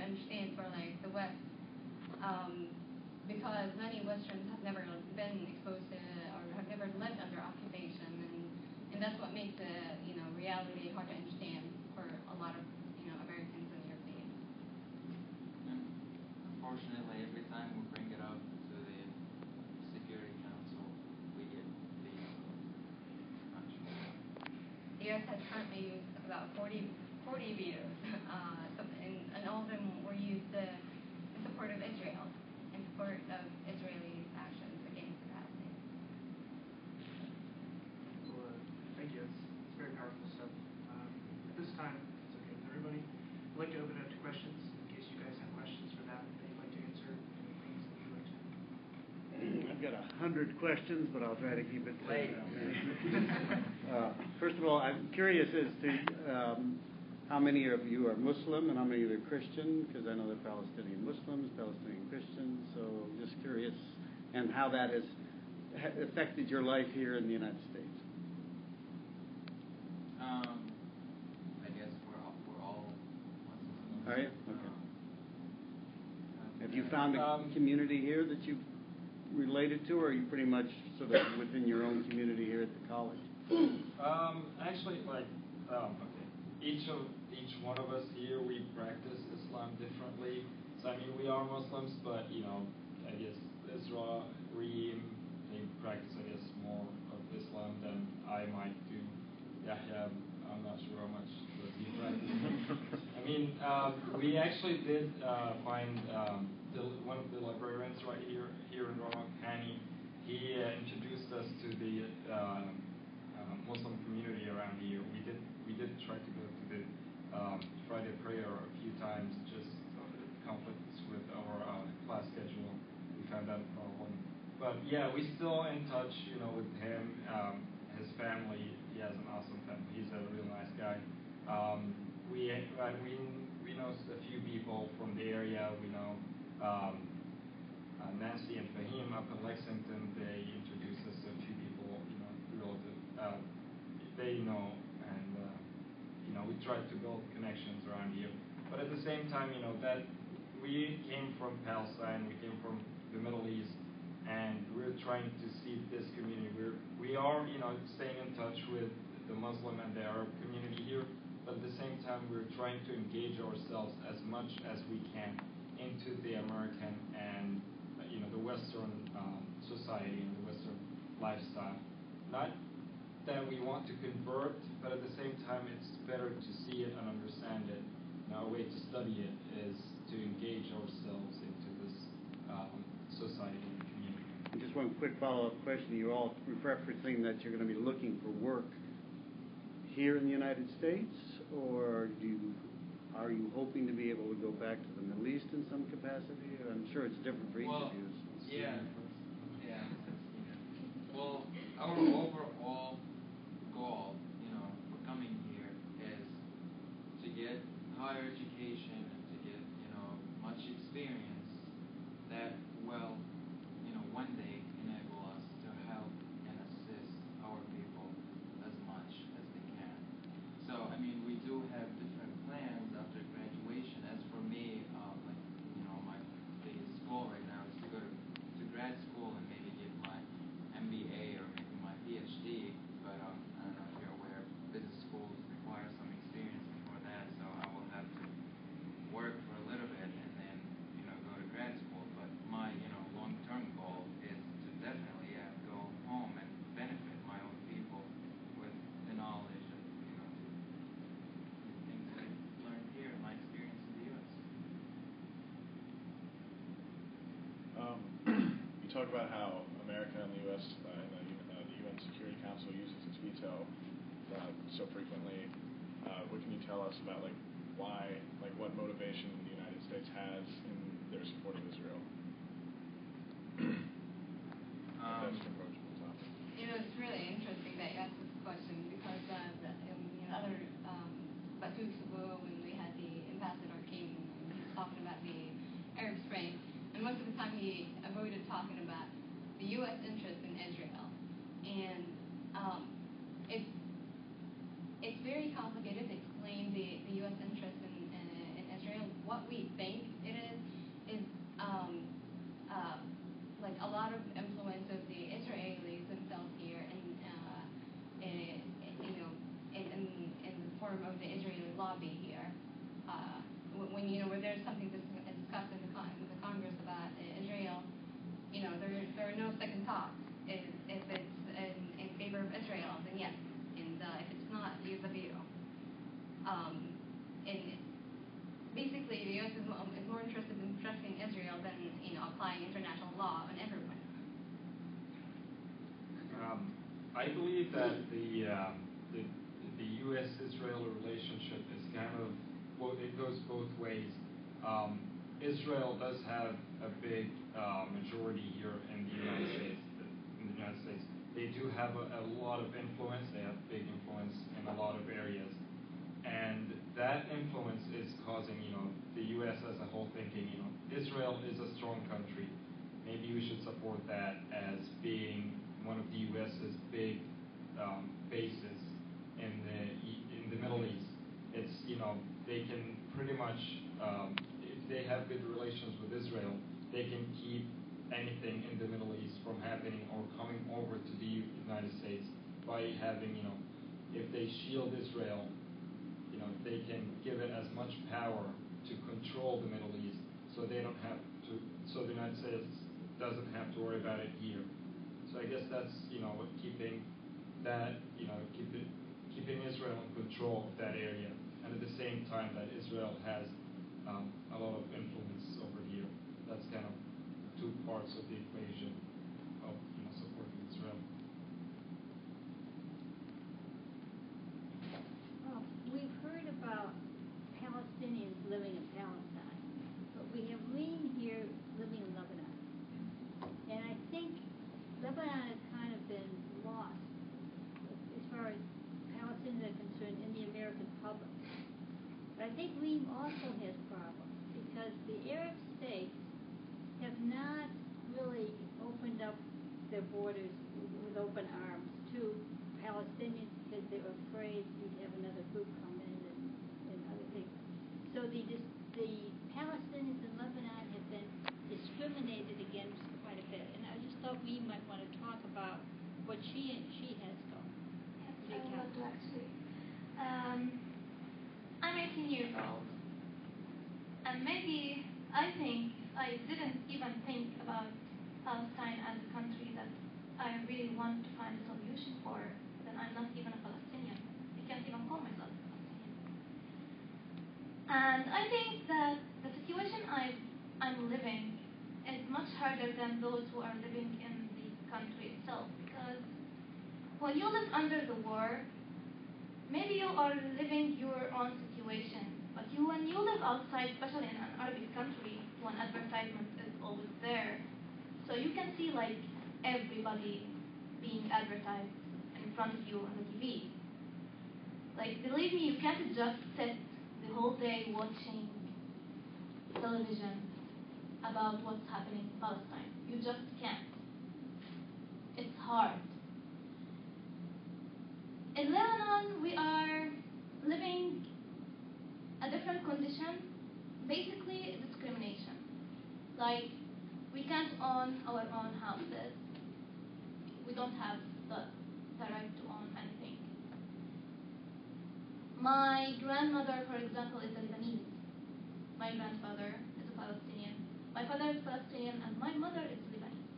understand for like the West, because many Westerns have never been exposed to or have never lived under occupation, and that's what makes the reality hard to understand for a lot of Americans and Europeans. And unfortunately, every time we bring it up to the Security Council, we get the action. The U.S. has currently used about 40 vetoes, and all of them were used in support of Israel, in support of Israeli actions against Palestine. Well, thank you. It's very powerful stuff. At this time, if it's okay with everybody, I'd like to open it up to questions in case you guys have questions for that you'd like to answer. Anything that you'd like to. I've got 100 questions, but I'll try to keep it late. First of all, I'm curious as to how many of you are Muslim and how many of you are Christian, because I know they're Palestinian Muslims, Palestinian Christians, so just curious, and how that has affected your life here in the United States. I guess we're all Muslims. All right, okay. Have you found a community here that you've related to, or are you pretty much sort of within your own community here at the college? Actually, each one of us here, we practice Islam differently. So I mean, we are Muslims, but I guess Israel, they practice, I guess, more of Islam than I might do. Yahya, I'm not sure how much does he practice. I mean, we actually did find one of the librarians right here in Roanoke, Hani. He introduced us to the Muslim community around here. We did try to go to the Friday prayer a few times, just conflicts with our class schedule. We found that a problem. But yeah, we still in touch, with him, his family. He has an awesome family. He's a real nice guy. We know a few people from the area. We know Nancy and Fahim up in Lexington. They introduced us to a few people, they know, and we try to build connections around here. But at the same time, that we came from Palestine, we came from the Middle East, and we're trying to see this community. We are, staying in touch with the Muslim and the Arab community here, but at the same time, we're trying to engage ourselves as much as we can into the American and the Western society and the Western lifestyle. Not that we want to convert, but at the same time, it's better to see it and understand it. And our way to study it is to engage ourselves into this society and community. And just one quick follow-up question. You're all referencing that you're going to be looking for work here in the United States, or are you hoping to be able to go back to the Middle East in some capacity? I'm sure it's different for each of you. Yeah. Well, our overall goal, for coming here is to get higher education and to get, much experience that will, one day enable us to help and assist our people as much as they can. So, I mean, we do have different plans after graduation. As for me, my biggest goal right now is to go to grad school and maybe get my MBA or maybe my PhD. But I don't know if you're aware, business schools require some experience before that, so I will have to work for a little bit and then, go to grad school. But my, long-term goal is to definitely go home and benefit my own people with the knowledge of, things I learned here and my experience in the U.S. You talk about how America and the U.S. And the UN Security Council uses its veto so frequently. What can you tell us about why, what motivation the United States has in their support of Israel? That's an approachable topic. It's really interesting that you asked this question because other about 2 weeks ago when we had the ambassador came and he was talking about the Arab Spring, and most of the time he avoided talking about the U.S. interest in Israel, and it's very complicated to explain the U.S. interest in Israel. what we think it is like a lot of influence of the Israelis themselves here, and you know, in the form of the Israeli lobby here. When when there's something discussed in the Congress about Israel, there are no second thoughts. If it's in favor of Israel, then yes, and if it's not, leave the veto. And basically, the U.S. is more interested in protecting Israel than applying international law on everyone. I believe that the U.S.-Israel relationship is kind of, well, it goes both ways. Israel does have a big majority here in the United States. They do have a lot of influence. They have big influence in a lot of areas, and that influence is causing the U.S. as a whole thinking Israel is a strong country. Maybe we should support that as being one of the U.S.'s big bases in the Middle East. It's they can pretty much if they have good relations with Israel, they can keep anything in the Middle East from happening or coming over to the United States by having if they shield Israel, they can give it as much power to control the Middle East, so they don't have to. So the United States doesn't have to worry about it here. So I guess that's what keeping that keeping Israel in control of that area, and at the same time that Israel has a lot of influence over here. That's kind of two parts of the equation of supporting Israel. Well, we've heard about Palestinians living in Palestine, but we have Lean here living in Lebanon. And I think Lebanon has kind of been lost as far as Palestinians are concerned in the American public. But I think Lean also has problems because the Arab states have not really opened up their borders with open arms to Palestinians because they were afraid you'd have another group come in and other things. So the Palestinians in Lebanon have been discriminated against quite a bit. And I just thought we might want to talk about what she has going. Yes, I would love to actually. I'm 18 years old, and maybe I think I didn't even think about Palestine as a country that I really want to find a solution for, then I'm not even a Palestinian. I can't even call myself a Palestinian. And I think that the situation I'm living is much harder than those who are living in the country itself, because when you live under the war, maybe you are living your own situation, but when you live outside, especially in an Arabic country, when advertisement is always there, so you can see like everybody being advertised in front of you on the TV. Like, believe me, you can't just sit the whole day watching television about what's happening in Palestine. You just can't. It's hard. In Lebanon, we are living a different condition, basically discrimination. Like, we can't own our own houses. We don't have the right to own anything. My grandmother, for example, is a Lebanese. My grandfather is a Palestinian. My father is Palestinian, and my mother is Lebanese.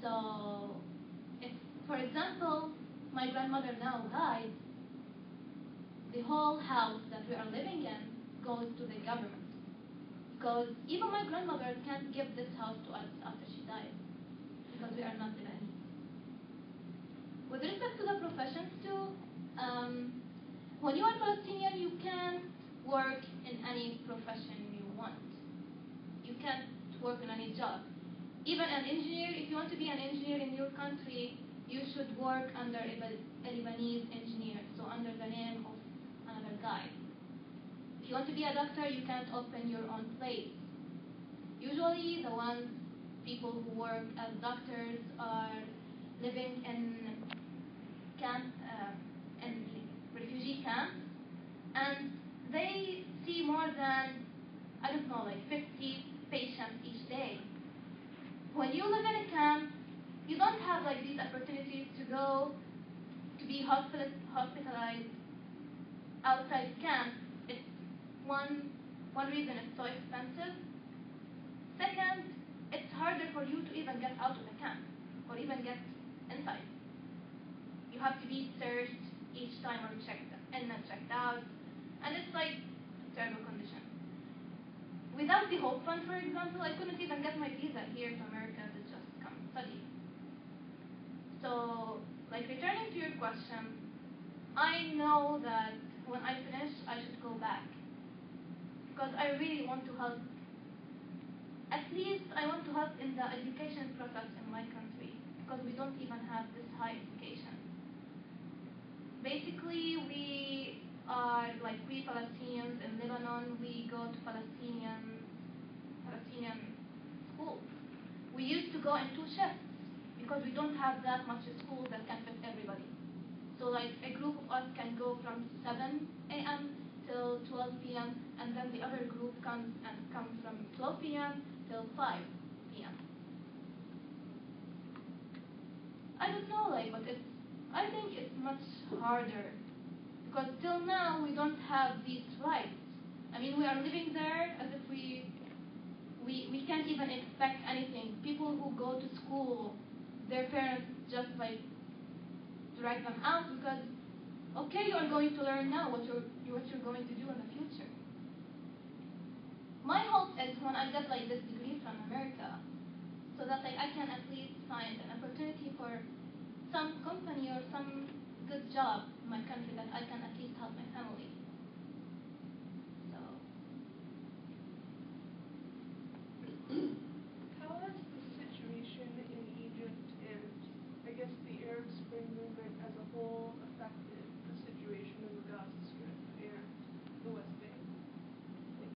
So, if, for example, my grandmother now dies, the whole house that we are living in goes to the government. Because even my grandmother can't give this house to us after she dies, because we are not Lebanese. With respect to the professions too, when you are Palestinian, you can't work in any profession you want. You can't work in any job. Even an engineer, if you want to be an engineer in your country, you should work under a Lebanese engineer, so under the name of another guy. If you want to be a doctor, you can't open your own place. Usually, people who work as doctors are living in refugee camps, and they see more than, I don't know, like 50 patients each day. When you live in a camp, you don't have like these opportunities to go to be hospitalized outside camp. It's one reason it's so expensive. Second, it's harder for you to even get out of the camp or even get inside. You have to be searched each time or checked in and checked out, and it's like a terrible condition. Without the Hope Fund, for example, I couldn't even get my visa here to America to just come study. So, like, returning to your question, I know that when I finish, I should go back. Because I really want to help. At least I want to help in the education process in my country. Because we don't even have this high education. Basically, we are, like, we Palestinians in Lebanon, we go to Palestinian schools. We used to go in 2 shifts because we don't have that much school that can fit everybody. So like a group of us can go from 7 a.m. till 12 p.m. and then the other group comes from 12 p.m. till 5 p.m. I don't know, like, but I think it's much harder because till now we don't have these rights. I mean, we are living there as if we can't even expect anything. People who go to school, their parents just like drag them out because, okay, you are going to learn now what you're going to do in the future. My hope is when I get like this degree from America, so that like I can at least find an opportunity for some company or some good job in my country that I can at least help my family. So. How has the situation in Egypt and I guess the Arab Spring movement as a whole